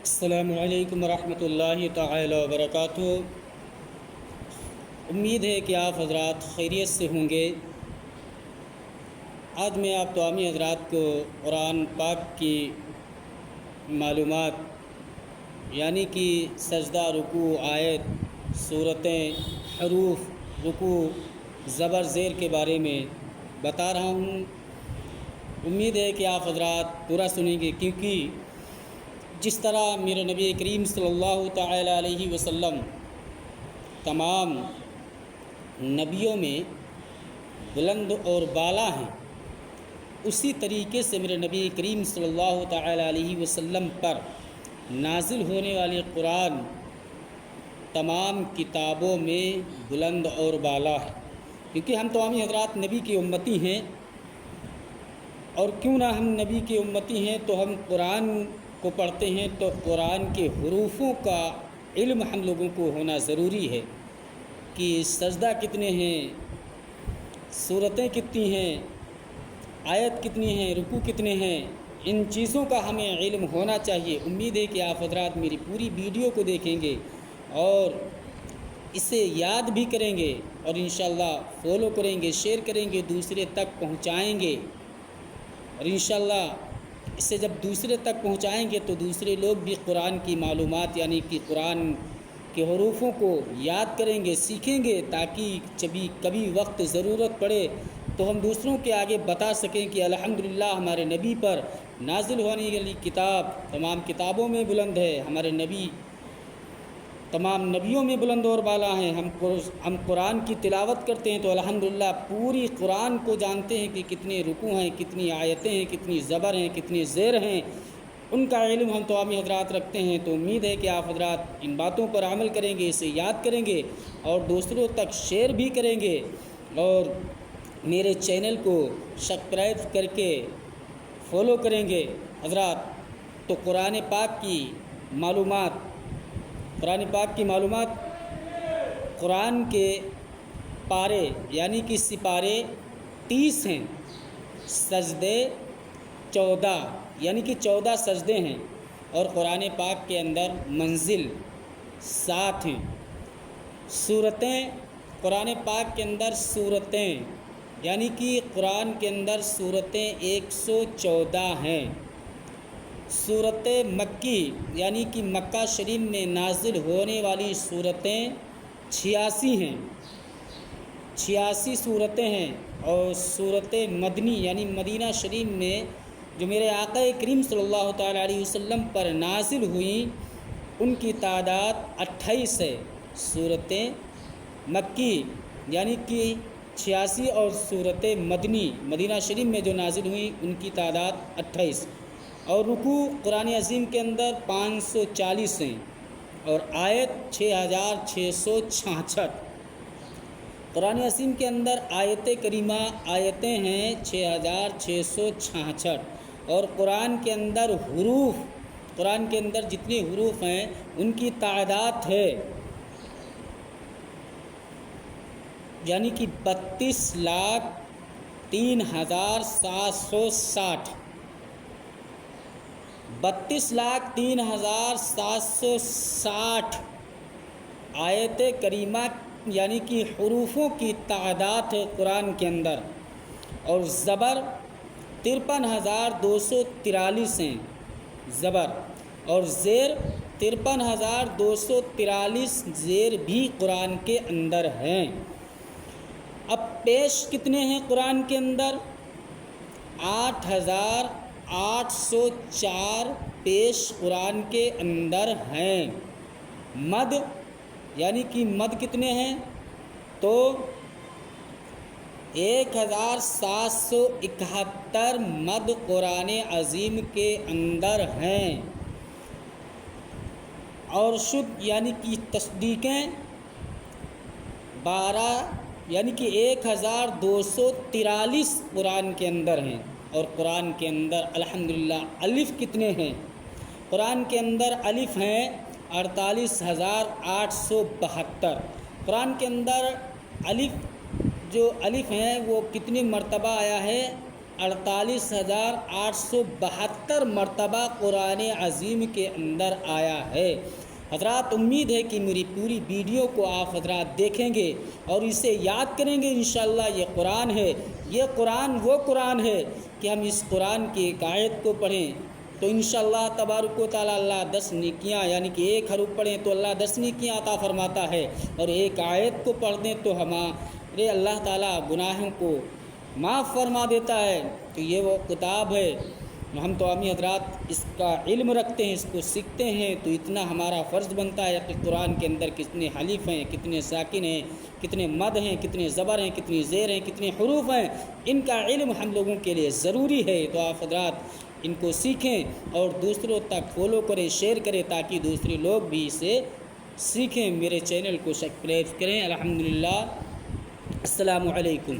السلام علیکم ورحمۃ اللہ تعالی وبرکاتہ۔ امید ہے کہ آپ حضرات خیریت سے ہوں گے۔ آج میں آپ تمامی حضرات کو قرآن پاک کی معلومات یعنی کہ سجدہ، رکوع، آیت، صورتیں، حروف، رکوع، زبر، زیر کے بارے میں بتا رہا ہوں۔ امید ہے کہ آپ حضرات پورا سنیں گے، کیونکہ جس طرح میرے نبی کریم صلی اللہ تعالی علیہ وسلم تمام نبیوں میں بلند اور بالا ہیں، اسی طریقے سے میرے نبی کریم صلی اللہ تعالی علیہ وسلم پر نازل ہونے والے قرآن تمام کتابوں میں بلند اور بالا ہے، کیونکہ ہم تمامی حضرات نبی کی امتی ہیں، اور کیوں نہ ہم نبی کی امتی ہیں تو ہم قرآن کو پڑھتے ہیں، تو قرآن کے حروفوں کا علم ہم لوگوں کو ہونا ضروری ہے کہ سجدہ کتنے ہیں، صورتیں کتنی ہیں، آیت کتنی ہیں، رکوع کتنے ہیں، ان چیزوں کا ہمیں علم ہونا چاہیے۔ امید ہے کہ آپ حضرات میری پوری ویڈیو کو دیکھیں گے اور اسے یاد بھی کریں گے، اور انشاءاللہ فالو کریں گے، شیئر کریں گے، دوسرے تک پہنچائیں گے، اور انشاءاللہ اسے جب دوسرے تک پہنچائیں گے تو دوسرے لوگ بھی قرآن کی معلومات یعنی کہ قرآن کے حروفوں کو یاد کریں گے، سیکھیں گے، تاکہ کبھی وقت ضرورت پڑے تو ہم دوسروں کے آگے بتا سکیں کہ الحمدللہ ہمارے نبی پر نازل ہونے والی کتاب تمام کتابوں میں بلند ہے، ہمارے نبی تمام نبیوں میں بلند اور بالا ہیں۔ ہم قرآن کی تلاوت کرتے ہیں تو الحمدللہ پوری قرآن کو جانتے ہیں کہ کتنے رکوع ہیں، کتنی آیتیں ہیں، کتنی زبر ہیں، کتنی زیر ہیں، ان کا علم ہم تمامی حضرات رکھتے ہیں۔ تو امید ہے کہ آپ حضرات ان باتوں پر عمل کریں گے، اسے یاد کریں گے اور دوسروں تک شیئر بھی کریں گے، اور میرے چینل کو سبسکرائب کر کے فالو کریں گے حضرات۔ تو قرآن پاک کی معلومات قرآن کے پارے یعنی کہ سپارے 30 ہیں، سجدے 14 یعنی کہ 14 سجدے ہیں، اور قرآن پاک کے اندر منزل 7 ہیں۔ صورتیں قرآن پاک کے اندر صورتیں یعنی کہ قرآن کے اندر صورتیں 114 ہیں۔ صورت مکی یعنی کہ مکہ شریف میں نازل ہونے والی صورتیں 86 ہیں، 86 صورتیں ہیں، اور صورت مدنی یعنی مدینہ شریف میں جو میرے آقا کریم صلی اللہ تعالی علیہ وسلم پر نازل ہوئیں ان کی تعداد 28 ہے۔ صورت مکی یعنی کہ 86 اور صورت مدنی مدینہ شریف میں جو نازل ہوئیں ان کی تعداد 28، اور رکوع قرآن عظیم کے اندر 540 ہیں، اور آیت 6666۔ قرآن عظیم کے اندر آیت کریمہ آیتیں ہیں 6666، اور قرآن کے اندر قرآن کے اندر جتنے حروف ہیں ان کی تعداد ہے یعنی کہ 32,03,760، 32,03,760 آیت کریمہ یعنی کہ حروفوں کی تعداد ہے قرآن کے اندر، اور زبر 53,243 ہیں زبر، اور زیر 53,243 زیر بھی قرآن کے اندر ہیں۔ اب پیش کتنے ہیں قرآن کے اندر؟ 8,804 پیش قرآن کے اندر ہیں۔ مد یعنی کہ مد کتنے ہیں؟ تو 1,771 مد قرآن عظیم کے اندر ہیں، اور شد یعنی کہ تصدیقیں 12 یعنی کہ 1,243 قرآن کے اندر ہیں۔ اور قرآن کے اندر الحمدللہ الف کتنے ہیں؟ قرآن کے اندر الف ہیں 48,872۔ قرآن کے اندر الف جو الف ہیں وہ کتنی مرتبہ آیا ہے؟ 48,872 مرتبہ قرآن عظیم کے اندر آیا ہے۔ حضرات امید ہے کہ میری پوری ویڈیو کو آپ حضرات دیکھیں گے اور اسے یاد کریں گے انشاءاللہ۔ یہ قرآن ہے، یہ قرآن وہ قرآن ہے کہ ہم اس قرآن کی ایک آیت کو پڑھیں تو انشاءاللہ تبارک و تعالی اللہ 10 نیکیاں، یعنی کہ ایک حرف پڑھیں تو اللہ 10 نیکیاں عطا فرماتا ہے، اور ایک آیت کو پڑھ دیں تو ہمارے اللہ تعالی گناہوں کو معاف فرما دیتا ہے۔ تو یہ وہ کتاب ہے، ہم تو عامی حضرات اس کا علم رکھتے ہیں، اس کو سیکھتے ہیں، تو اتنا ہمارا فرض بنتا ہے کہ قرآن کے اندر کتنے حلیف ہیں، کتنے ساکن ہیں، کتنے مد ہیں، کتنے زبر ہیں، کتنی زیر ہیں، کتنے حروف ہیں، ان کا علم ہم لوگوں کے لیے ضروری ہے۔ تو آپ حضرات ان کو سیکھیں اور دوسروں تک فالو کریں، شیئر کریں، تاکہ دوسرے لوگ بھی اسے سیکھیں۔ میرے چینل کو سبسکرائب کریں۔ الحمدللہ۔ السلام علیکم۔